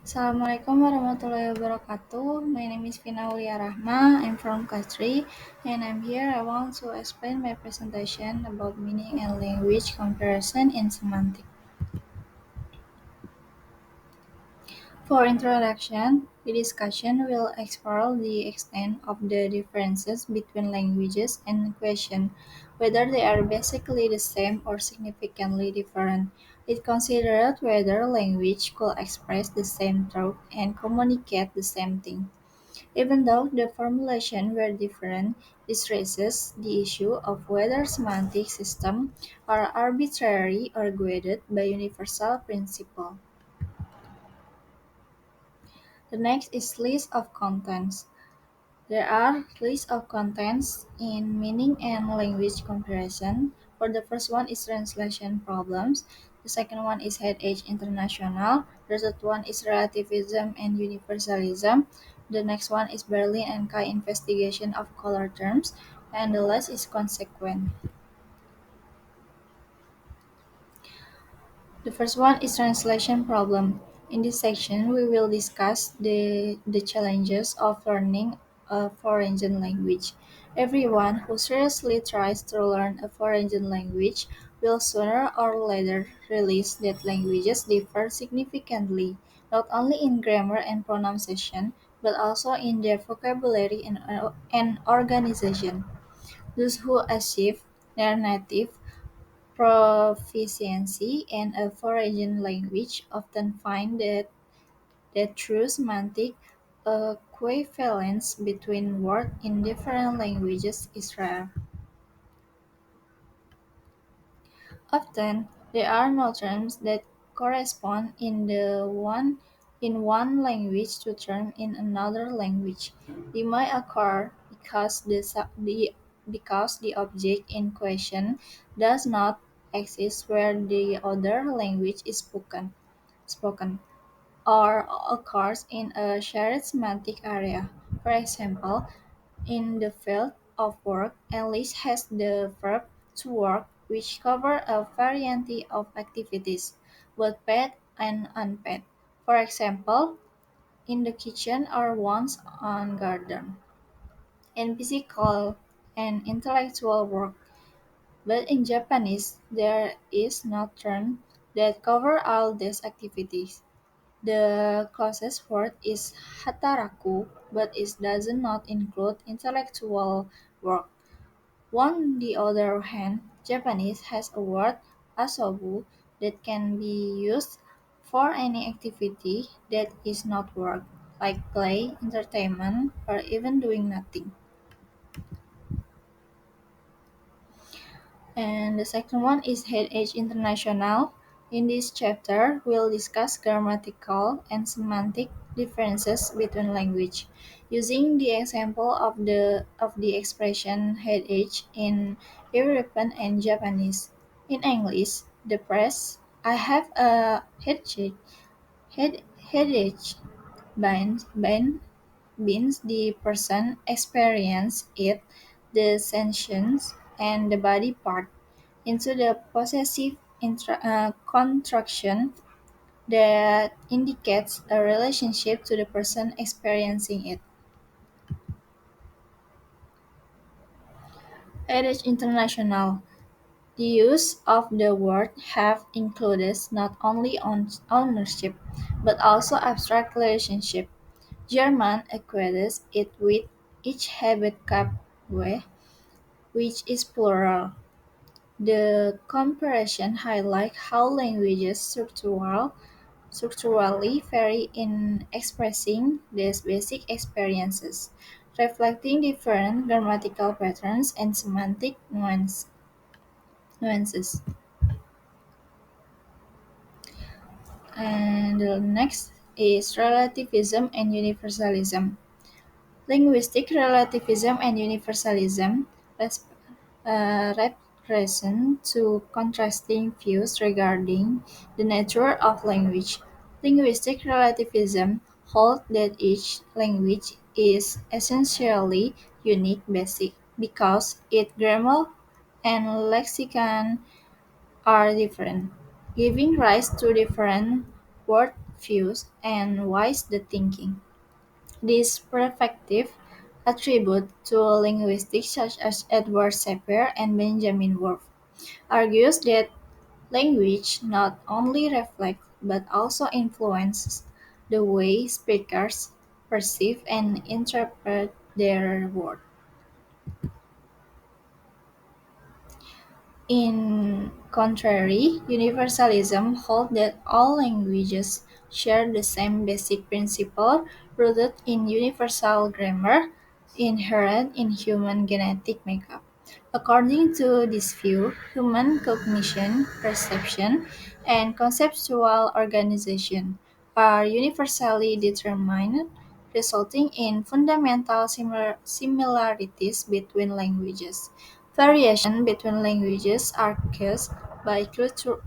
Assalamualaikum warahmatullahi wabarakatuh. My name is Vina Aulia Rahma. I'm from class 3 and I'm here. I want to explain my presentation about meaning and language comparison in semantics. For introduction, the discussion will explore the extent of the differences between languages and question whether they are basically the same or significantly different. It considered whether language could express the same truth and communicate the same thing. Even though the formulations were different, this raises the issue of whether semantic systems are arbitrary or guided by universal principles. The next is list of contents. There are lists of contents in meaning and language comparison. For the first one is translation problems. The second one is head age international. The third one is relativism and universalism. The next one is Berlin and Kai investigation of color terms. And the last is consequent. The first one is translation problem. In this section, we will discuss the challenges of learning a foreign language. Everyone who seriously tries to learn a foreign language will sooner or later realize that languages differ significantly, not only in grammar and pronunciation, but also in their vocabulary and organization. Those who achieve their native proficiency in a foreign language often find that the true semantic equivalence between words in different languages is rare. Often, there are no terms that correspond in one language to term in another language. They might occur because the object in question does not exist where the other language is spoken or occurs in a shared semantic area. For example, in the field of work, English has the verb to work, which cover a variety of activities, both paid and unpaid. For example, in the kitchen or one's own garden. In physical and intellectual work, but in Japanese, there is no term that cover all these activities. The closest word is hataraku, but it does not include intellectual work. On the other hand, Japanese has a word asobu that can be used for any activity that is not work, like play, entertainment, or even doing nothing. And the second one is Head Age International. In this chapter, we'll discuss grammatical and semantic differences between language, using the example of the expression head age in European and Japanese. In English, the phrase "I have a headache" means the person experiences it, the sensations, and the body part into the possessive contraction that indicates a relationship to the person experiencing it. It is international. The use of the word have includes not only ownership, but also abstract relationship. German equates it with each habit which is plural. The comparison highlights how languages structurally vary in expressing these basic experiences, reflecting different grammatical patterns and semantic nuances. And the next is relativism and universalism. Linguistic relativism and universalism represent two contrasting views regarding the nature of language. Linguistic relativism holds that each language is essentially unique basic because its grammar and lexicon are different, giving rise to different world views, and ways the thinking. This perspective attribute to linguistics such as Edward Sapir and Benjamin Wolf argues that language not only reflects but also influences the way speakers perceive and interpret their world. In contrary, universalism holds that all languages share the same basic principle rooted in universal grammar inherent in human genetic makeup. According to this view, human cognition, perception, and conceptual organization are universally determined, resulting in fundamental similarities between languages. Variation between languages are caused by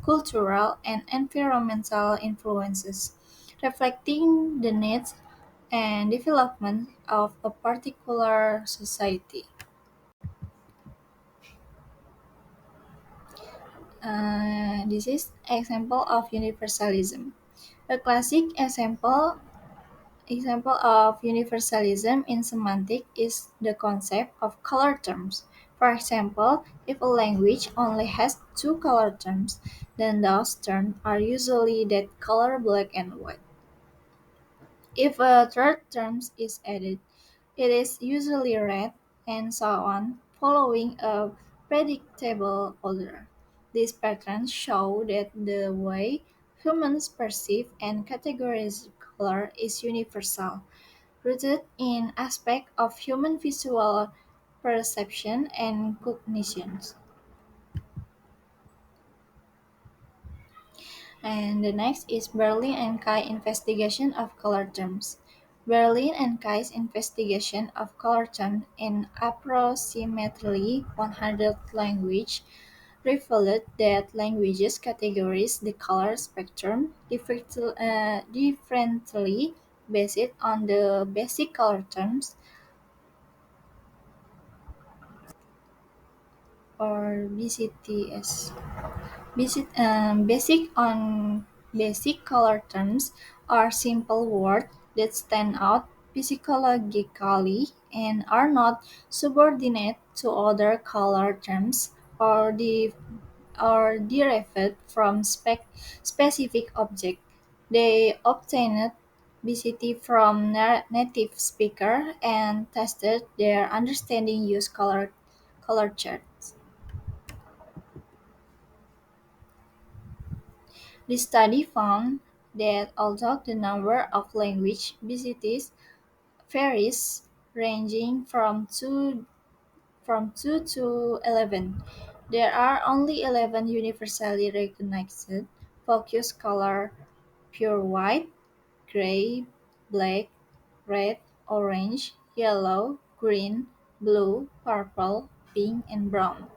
cultural and environmental influences, reflecting the needs and development of a particular society. This is example of universalism. A classic example of universalism in semantics is the concept of color terms. For example, if a language only has two color terms, then those terms are usually that color black and white. If a third term is added, it is usually red, and so on, following a predictable order. These patterns show that the way humans perceive and categorize color is universal, rooted in aspects of human visual perception and cognition. And the next is Berlin and Kai investigation of color terms. Berlin and Kai's investigation of color terms in approximately 100 languages revealed that languages categorize the color spectrum differently based on the basic color terms or BCTS. Basic color terms are simple words that stand out psychologically and are not subordinate to other color terms or derived from specific object. They obtained BCT from native speaker and tested their understanding use color charts. The study found that although the number of language visitors varies, ranging from two to 11, there are only 11 universally recognized focus color: pure white, gray, black, red, orange, yellow, green, blue, purple, pink, and brown.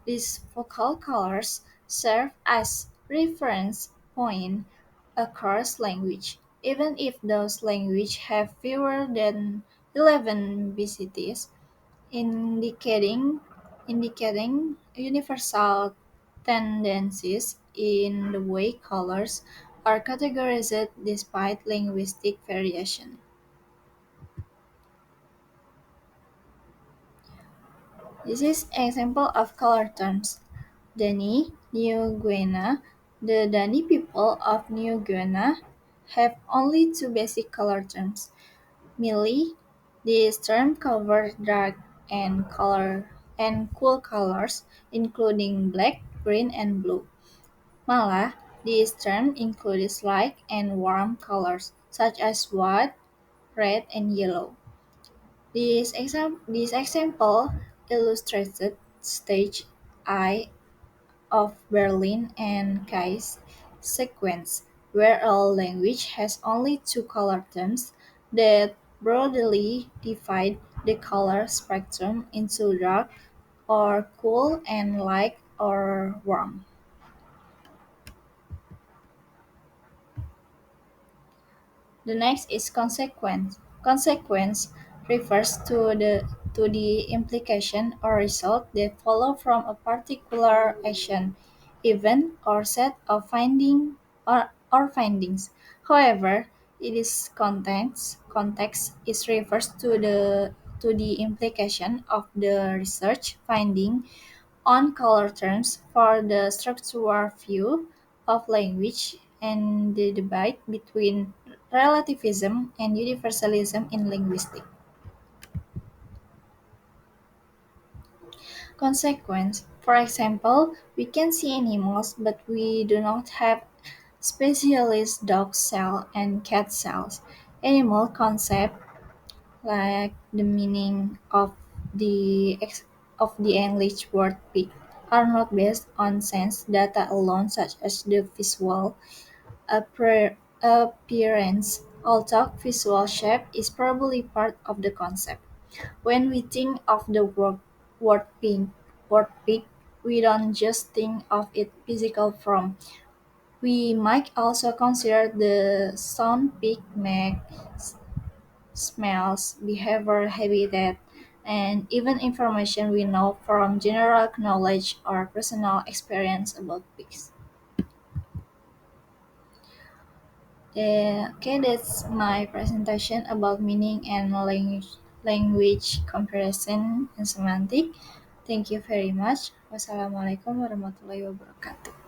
These focal colors serve as reference points across language, even if those languages have fewer than 11 BCTs, indicating universal tendencies in the way colors are categorized despite linguistic variation. This is example of color terms. Dani, New Guinea. The Dani people of New Guinea have only two basic color terms. Mili, this term covers dark and cool colors, including black, green, and blue. Mala, this term includes light and warm colors, such as white, red, and yellow. This example illustrates stage I of Berlin and Kai's sequence, where a language has only two color terms that broadly divide the color spectrum into dark or cool and light or warm. The next is consequence. Consequence refers to the implication or result that follow from a particular action, event, or set of or findings. However, it is context is refers to the implication of the research finding on color terms for the structural view of language and the debate between relativism and universalism in linguistics. Consequence. For example, we can see animals, but we do not have specialist dog cell and cat cells. Animal concept like the meaning of the English word pig are not based on sense data alone, such as the visual appearance, although visual shape is probably part of the concept. When we think of the word pig, we don't just think of its physical form. We might also consider the sound pig makes, smells, behavior, habitat, and even information we know from general knowledge or personal experience about pigs. Okay, that's my presentation about meaning and language comparison and semantic. Thank you very much. Wassalamualaikum warahmatullahi wabarakatuh.